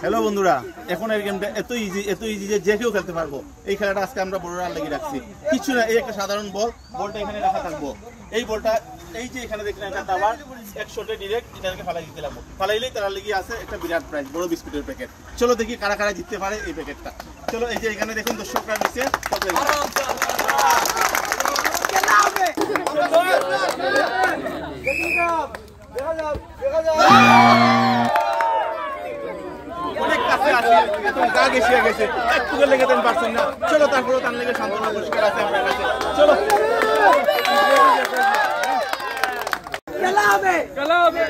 Hello বন্ধুরা, এখন এই গেমটা এত ইজি যে কেউ খেলতে পারবো। এই খেলাটা আজকে আমরা বড়রা লেগে রাখছি। কিছু না, এই একটা সাধারণ বলটা এখানে রাখা থাকবো। এই বলটা এই যে এখানে দেখলেন একটা দাবার, এক শটে ডিরেক্ট এটাকে ফালাই দিতে লাগবো। ফালাইলেই তারা লেগে আছে একটা বিরাট প্রাইজ, বড় বিস্কুটের প্যাকেট। চলো দেখি কারা কারা জিততে পারে এই প্যাকেটটা। চলো, এই যে এখানে দেখুন দর্শকরা দিচ্ছে। অনেক কাছে আসে, গা গেছিয়ে গেছে, একটু লেগে দেন পারছেন না। চলো, তারপরেও তার লেগে সান্ত্বনা পুরস্কার আছে আপনার কাছে। চলো খেলা হবে, খেলা হবে।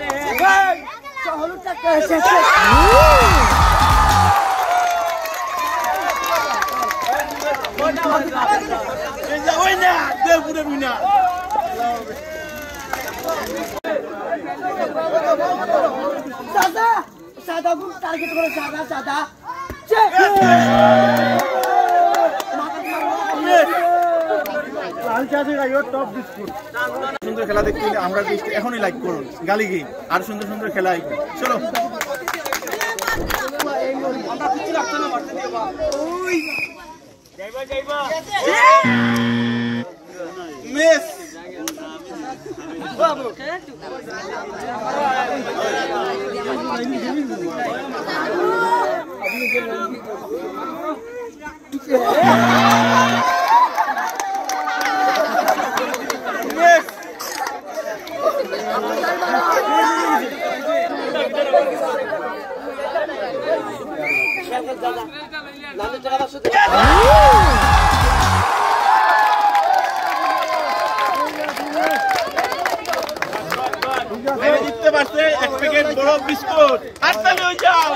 সুন্দর খেলা দেখতে আমরা এখনই লাইক করুন। গালি গেম আর সুন্দর সুন্দর খেলা আইবে। চলো মিস জিততে পারছে এক প্যাকেট বড় বিস্কুট। হাততালি হয়ে যাও।